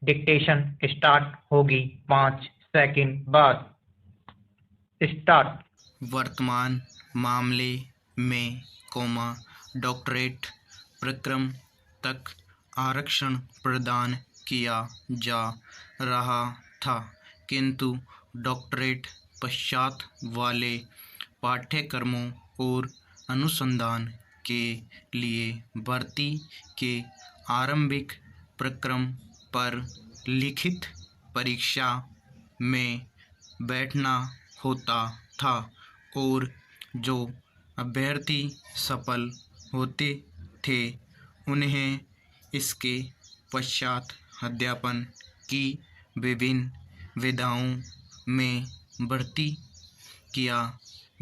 Dictation start होगी 5 second बाद। Start. वर्तमान मामले में डॉक्टरेट प्रक्रम तक आरक्षण प्रदान किया जा रहा था, किंतु डॉक्टरेट पश्चात वाले पाठ्यक्रमों और अनुसंधान के लिए भर्ती के आरंभिक प्रक्रम पर लिखित परीक्षा में बैठना होता था और जो अभ्यर्थी सफल होते थे उन्हें इसके पश्चात अध्यापन की विभिन्न विधाओं में भर्ती किया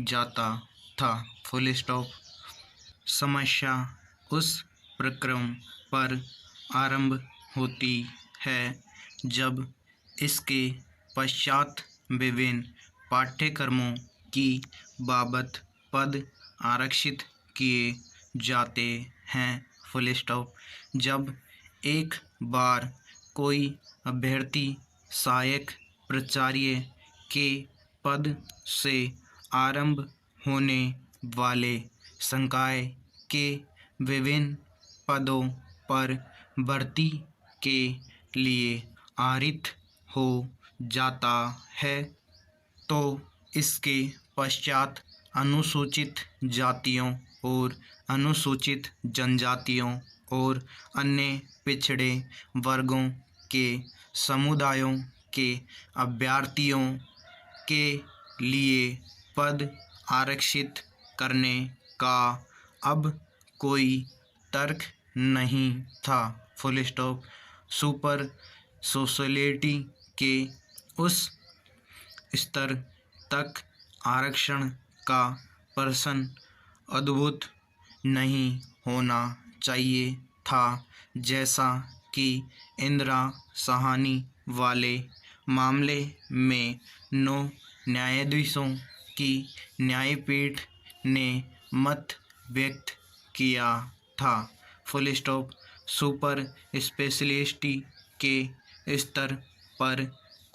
जाता था। Full stop. समस्या उस प्रक्रम पर आरंभ होती है जब इसके पश्चात विभिन्न पाठ्यक्रमों की बाबत पद आरक्षित किए जाते हैं। Full stop. जब एक बार कोई अभ्यर्थी सहायक प्राचार्य के पद से आरंभ होने वाले संकाय के विभिन्न पदों पर भर्ती के लिए आरित हो जाता है तो इसके पश्चात अनुसूचित जातियों और अनुसूचित जनजातियों और अन्य पिछड़े वर्गों के समुदायों के अभ्यर्थियों के लिए पद आरक्षित करने का अब कोई तर्क नहीं था। Full stop. सुपर सोशलिटी के उस स्तर तक आरक्षण का प्रश्न अद्भुत नहीं होना चाहिए था, जैसा कि इंदिरा साहनी वाले मामले में 9 न्यायाधीशों की न्यायपीठ ने मत व्यक्त किया था। Full stop. सुपर स्पेशलिटी के स्तर पर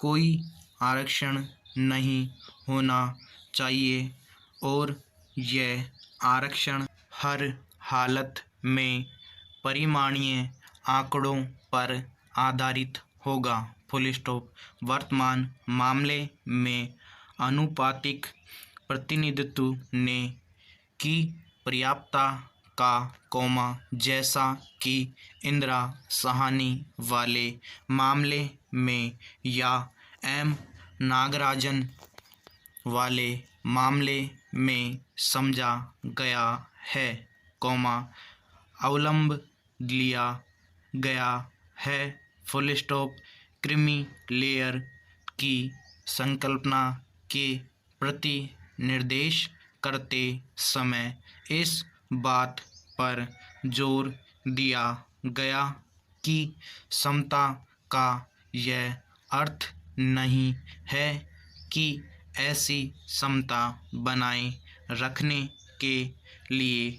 कोई आरक्षण नहीं होना चाहिए और यह आरक्षण हर हालत में परिमाणीय आंकड़ों पर आधारित होगा। Full stop. वर्तमान मामले में आनुपातिक प्रतिनिधित्व ने की पर्याप्तता का जैसा कि इंदिरा साहनी वाले मामले में या एम नागराजन वाले मामले में समझा गया है, अवलंब लिया गया है। Full stop. क्रीमी लेयर की संकल्पना के प्रति निर्देश करते समय इस बात पर जोर दिया गया कि समता का यह अर्थ नहीं है कि ऐसी समता बनाए रखने के लिए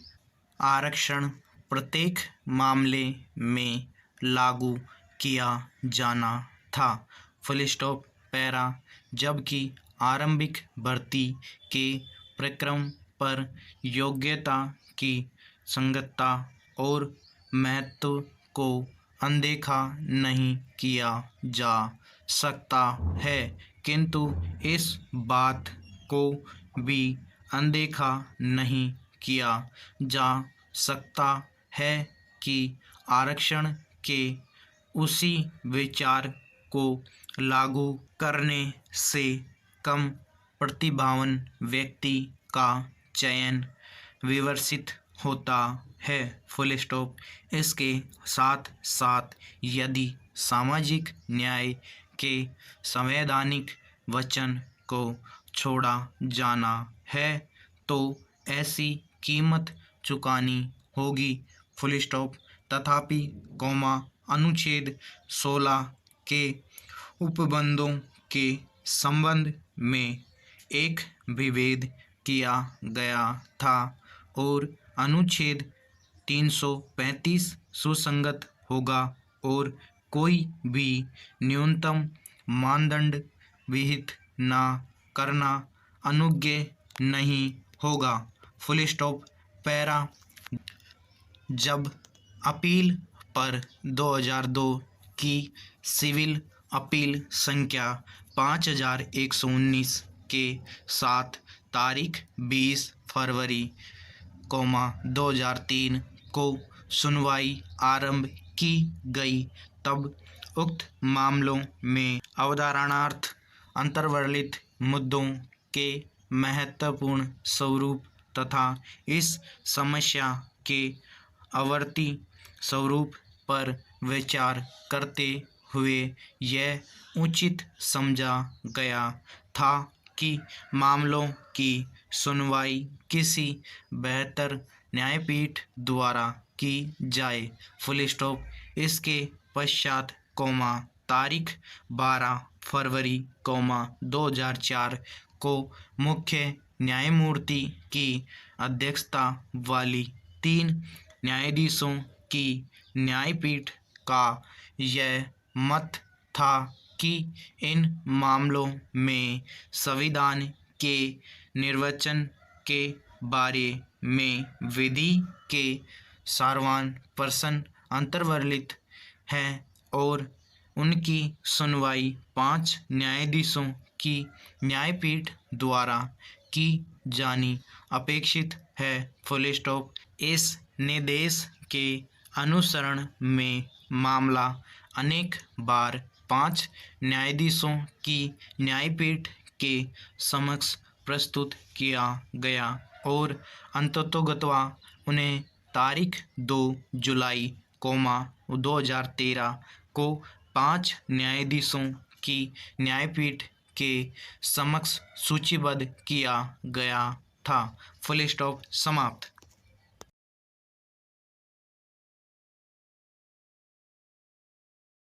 आरक्षण प्रत्येक मामले में लागू किया जाना था। Full stop. पैरा। जबकि आरंभिक भर्ती के प्रक्रम पर योग्यता की संगतता और महत्व को अनदेखा नहीं किया जा सकता है, किंतु इस बात को भी अनदेखा नहीं किया जा सकता है कि आरक्षण के उसी विचार को लागू करने से कम प्रतिभावान व्यक्ति का चयन विवर्सित होता है। Full stop. इसके साथ साथ यदि सामाजिक न्याय के संवैधानिक वचन को छोड़ा जाना है तो ऐसी कीमत चुकानी होगी। Full stop. तथापि अनुच्छेद 16 के उपबंधों के संबंध में एक विभेद किया गया था और अनुच्छेद 335 सुसंगत होगा और कोई भी न्यूनतम मानदंड विहित न करना अनुज्ञेय नहीं होगा। Full stop. पैरा। जब अपील पर 2002 की सिविल अपील संख्या 5119 के साथ तारीख 20 फरवरी 2003 को सुनवाई आरंभ की गई, तब उक्त मामलों में अवधारणार्थ अंतर्वर्लित मुद्दों के महत्वपूर्ण स्वरूप तथा इस समस्या के आवर्ती स्वरूप पर विचार करते हुए यह उचित समझा गया था कि मामलों की सुनवाई किसी बेहतर न्यायपीठ द्वारा की जाए। Full stop. इसके पश्चात तारीख 12 फरवरी 2004 को मुख्य न्यायमूर्ति की अध्यक्षता वाली 3 न्यायाधीशों की न्यायपीठ का यह मत था कि इन मामलों में संविधान के निर्वचन के बारे में विधि के सारवान प्रश्न अंतर्वर्लित हैं और उनकी सुनवाई 5 न्यायाधीशों की न्यायपीठ द्वारा की जानी अपेक्षित है। Full stop. इस निर्देश के अनुसरण में मामला अनेक बार 5 न्यायाधीशों की न्यायपीठ के समक्ष प्रस्तुत किया गया और अंततोगत्वा उन्हें तारीख 2 जुलाई 2013 को 5 न्यायाधीशों की न्यायपीठ के समक्ष सूचीबद्ध किया गया था। Full stop. समाप्त।